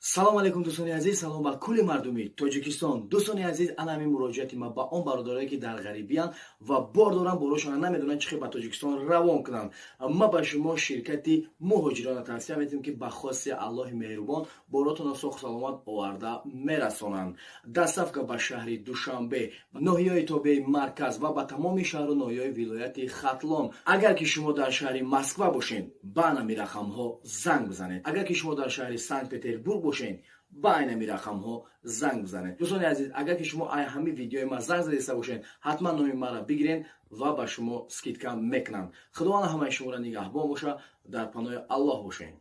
салом алейкум дӯстони азиз, салом ба кулли мардуми Тоҷикистон. Дӯстони азиз, ана ҳамин муроҷиати ма ба он бародарое ки дар ғарибиянд ва бор доранд борашона намедонанд чӣ хел ба Тоҷикистон равон кунанд. Ма ба шумо ширкати муҳоҷирона тавсия медиҳем ки ба хоси Аллоҳи меҳрубон боротонро соху саломат оварда мерасонанд. Доставка ба шаҳри Душанбе, ноҳияҳои тобеи марказ ва ба тамоми шаҳру ноҳияҳои вилояти Хатлон. Агар ки шумо дар шаҳри Москва бошед, ба нами рақамҳо занг бизанед. Агар ки шумо дар шаҳри Санкт-Петербург бошед, ба нами рақамҳо занг бизанед. Дӯстони азиз, агар ки шумо ҳамин видеои ма занг задиста бошед, ҳатман номи маро бигиред ва ба шумо скидка мекунам. Худованд ҳамаи шуморо нигаҳбон боша, дар паноҳи Аллоҳ бошед.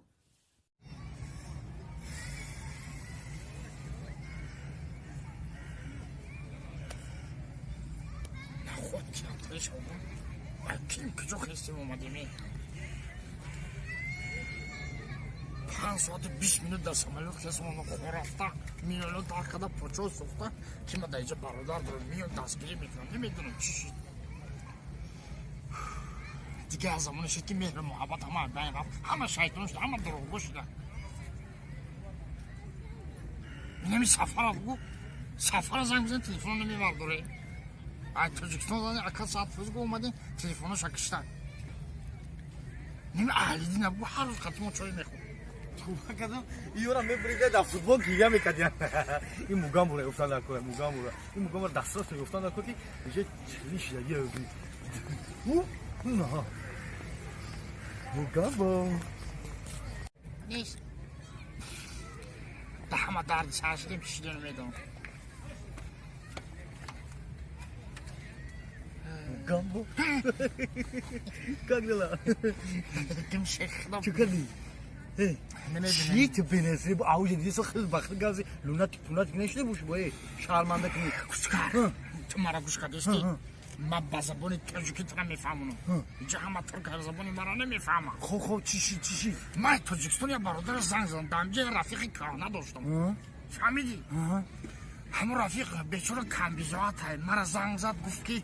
پنج ساعت 20 minut در سمالوت کسی ما رفته میلیون تا کدا پوچو سوخته که ما در اینجا برادر دارم میون دستگیری میکنم نمیدونم چی شد دیگه از زمان شد که مهر محبت همه بین رفت همه شیطان شده همه دروغگو شده نمی سفر بگو سفر زنگ بزن تلفن نمیبر داره ای تاجیکستان زنی اکا ساعت فوز گو اومده تلفنش اکشتن نمی اهلیدی نبگو هر روز خطیمون چای میخون کدام ایورا میبریده در فوتبال گیگه میکردیم این موگام رو افتاد در کوه این موگام رو دسترس افتاد در کوه که میشه چلیش یه نه موگام نیست ده همه درد سرشدیم چیزی نمیدونم موگام как дела کم شیخ خدا چه کردی چی تو بینیسی با آوجه دیدی خیلی بخیر گازی لونات نشده باشه باید شرمنده کنی کشکار تو مرا گوش کردیستی من با زبان تاجیکی تو نمیفهمونم اینجا همه ترک هر زبانی مرا نمیفهمم خب چی من تاجیکستان یا برادر زنگ زدم یه رفیق کهنه داشتم فهمیدی همون رفیق بیچاره کم بیزاعت های مرا زنگ زد گفت که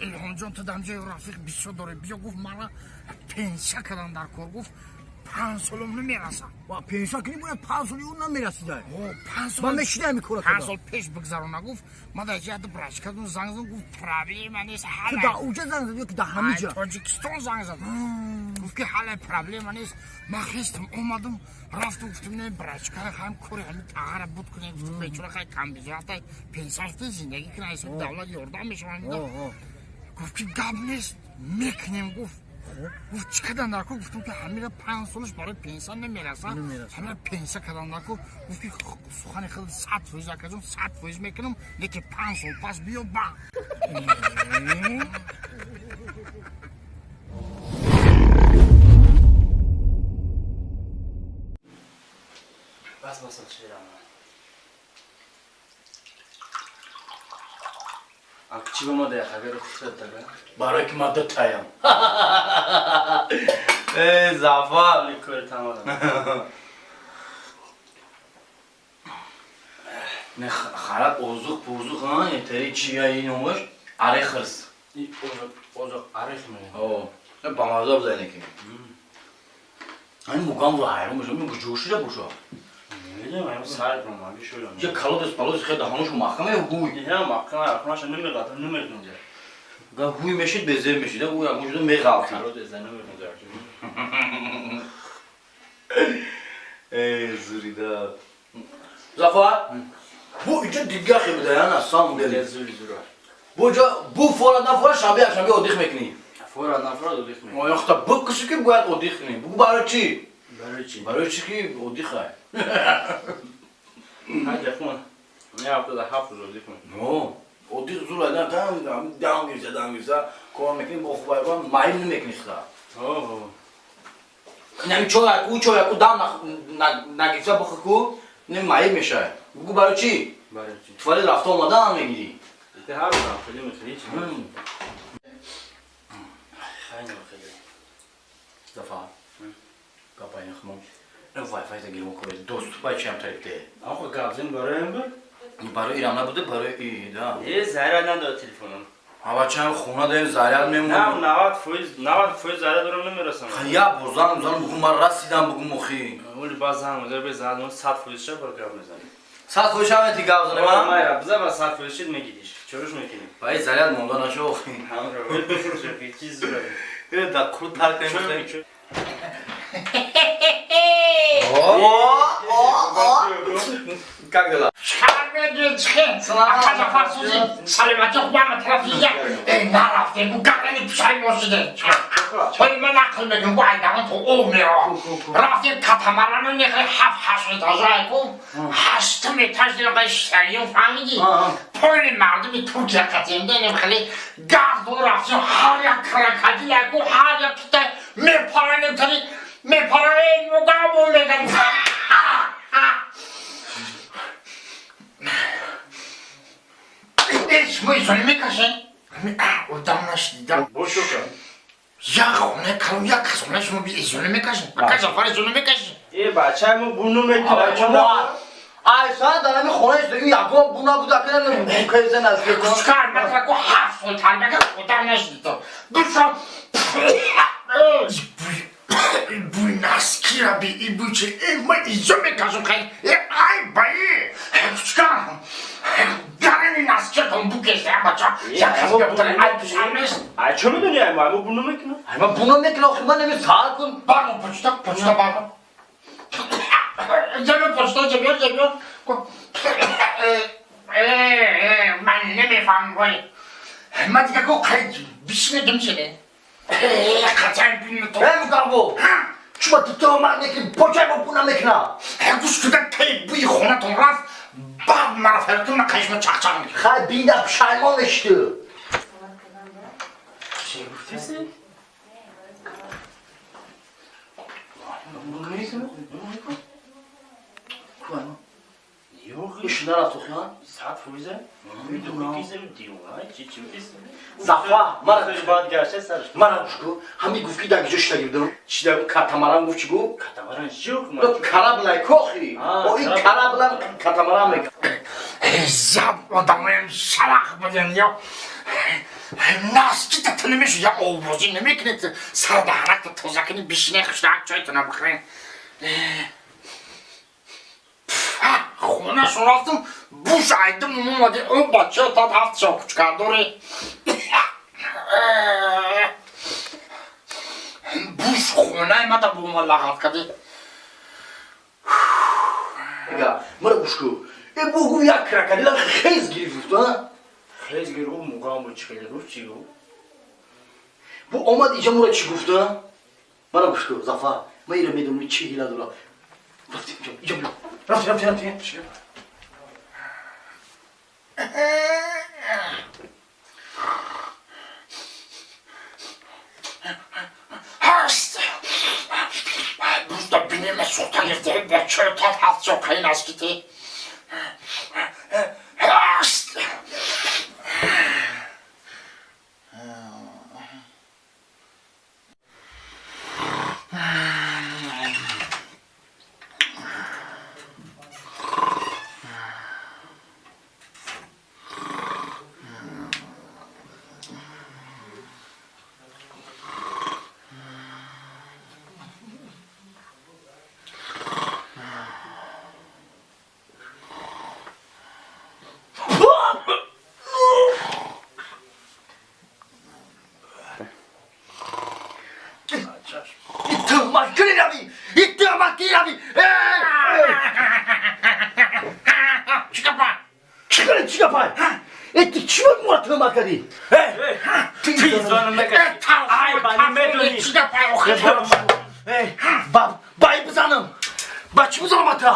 الهام جان تو دمجه رفیق بیشتر داره بیا گفت مرا پنسیه کردن در کار گفت 5 سالم نمیرسم و پنسیه کنی باید 5 سالی اون نمیرسیده 5 سال من میشنم میکنه 5 سال پیش بگذرونه گفت من در جهت برش کردم زنگ زدم گفت پرابلم نیست تو در اونجا زنگ زدی که در همه جا تاجیکستان زنگ زدم گفت که حالا پرابلم نیست من خستم اومدم رفتم گفتم نه برش کردم هم کوری همین تغییر بود کنه گفتم بیچاره خیلی کم بیزارت 5 سال زندگی کنه حساب دولت یاردم میشم گفت که گپ نیست میکنیم گفت چی کردن در کو گفتم که همین 5 سالش برای پنسیون نمیرسه همین پنسیون کردن در کو گفت که سخن خیلی 100% کردم 100% میکنم که 5 سال پس بیا با بس چیرم چی به ما ده خبر خود داره برای که ما دو تایم ای زفا لیکور تمام نه خراب اوزوق ها یتری چیه این اومش اره خرس اوزوق اره خمه او با مازاب زنه که این مقام رو هایرم میشه میگه جوشی رو بوشو نمیدونم سر کنم من بیشترم یه کالودس خیلی دهانش محکمه هوی دیگه محکمه آخرش نمیگذاره نمیگذاره گاه هوی میشید به زیر میشید هوی موجود میغافی کالودس نمیگذاره ای زوریدا زفر bu اینجا دیگه خیلی دارن اصلا داری زوری bu فورا شنبه اودیخ میکنی فورا اودیخ میکنی ما یختا bu کسی که باید اودیخ کنی بگو برای چی برای چی که اودیخ های هر خون نه هفته ده هفت روز اودیخ میکنی نو اودیخ زور آدم دام میرزه کار میکنی با خوبای مایم نمیکنی خدا نمی چویاکو دام نگیفته بخکو نمی مایم میشه بگو برای چی تو ولی رفته آمده هم میگیری دیگه هر روز خیلی میخوری چی خیلی زفر کپای نخمون این وای فای تگیرم کنه دوست باید چیم تریکته آخه گابزین برای هم بود برای ایران نبوده برای ایران یه زهره نداره تلفنم بچه‌م خونه داریم ضرر نه میمونیم 90% زده دارم نمیرسم یا بازم بگو من رسیدم بگو مخی ولی باز هم مدر به زدم 100% چه برکار میزنی صد خوش هم تی گاو زنه من ما بزا با 100% چی میگیدیش چروش میکنی وای ضرر مونده نشو اخی هم رو چه چیز زوره یه دکرو ترک نمیشه Как дела? سلامتی خوبم طرفیه نرفته بو گردن پیشایی باشیده ولی من نقل بگم بو ایدامن تو عمره رفتیم کتمرانو نخی 7-8 اتاجه کن 8 اتاج دیگه شریون فهمیدی پایین مردمی ترکیه قطعیم دینیم خیلی گرد دو رفتیم هر یک کرکتی یکو هر یک کته میپرانیم تری میپرانیم مگم میگم اسمو ایزونی میکشن ادام نشدیدم بوشو کن یا خونه کلم یا کسونه شما بی ایزونی میکشن بکش افار ایزونی میکشن ای بچه همون بونو میکنه Ayşe dönemi خونه işte yakın buna bu da benim bu köyden az bir konu. Çıkar mesela bu hafif tarbiyede odam nşdidam Dursan Bu naskira bir bu çe ma izole kažu kaj aj bayi Çıkar Garani naskira bu kez ya baca Ya kaz götüre ay pişanmış Ay çö میدونی همون بونو میکنه Ama bunu ne ki okuma ne mi sağ kun. Bakın poçta bakın Cemil poçta cemil من نمیفهم وای من دیگه گو خیلی بیشنگم شده قطعا بینه تو Hem kabu. Şuma tutuyor ne ki poçay mı buna ne ki na. گوش کدن که بوی خونه تون رفت بعد مرا فرتون نقیشم چخچخ میگه Hay bina pişayman işte. چی گفتیسی؟ بونو میکنه؟ Yok İşler atık ya. 100% میدونم میگیزم دیوانه چی میگیزم Zafa. Mara خیلی باید گرشه سرش Mara kuşku. Hami gufki da gücüşte girdim. Çiğde katamaran gufçu bu. katamaran yok mu? Karabla kohi. O ilk karabla katamaran mı? زب آدمایم شلق بودن یا ناسکی تا تنمیش یا آوازی نمیکنید سر دهنک تا توزکنی بیشینه خشتک چایتون بخورین خونه شون رفتم بوش ایدم اومده اون بچه تا هفت چاکو چکر دوری بوش خونه ایمده بو ما لغت کردی Ya mara kuşku. Bu ya krakadiler hez girip ha. خیلی گرو مقام بود چیکار رو چی گفت؟ Bu olmadı iyice mura çıkıftı ha. Mara kuşku zafa. Mayra medum çi hila dura. Rafti. هست بوزدا بینیم سوختا گرفته به چه تا هفت چاکایی نسکیتی هست İttirmak abi. İttirmak abi. çıkapa Çıkapay. Etti çıkmak mı atırmak hadi? Tizvanım ne kadar? Ay bana meduni. çıkapa okey Hey, bayımız hanım. Başımız olmadı.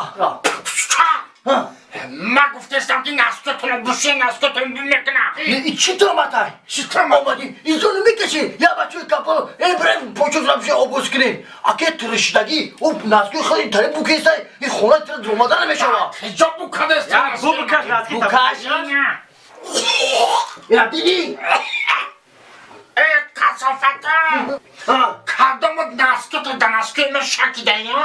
ما گفتستم که نسکتون بوشه نسکتون بمیکنم İçi tırmatay. Olmadı. İzonu mikteşi. Ya başı kapalı. Bre poçozla bir şey obuz kirin. Ake tırıştaki. O naskı xali tari bu kesay. Xona tır durmadan meşava. کجا بو کدست Ya bu kaç rahat Bu kitap. kaç? Ya dedi. ای کسافتا Ha. کدامت نسکت و دنسکت شکی دنیا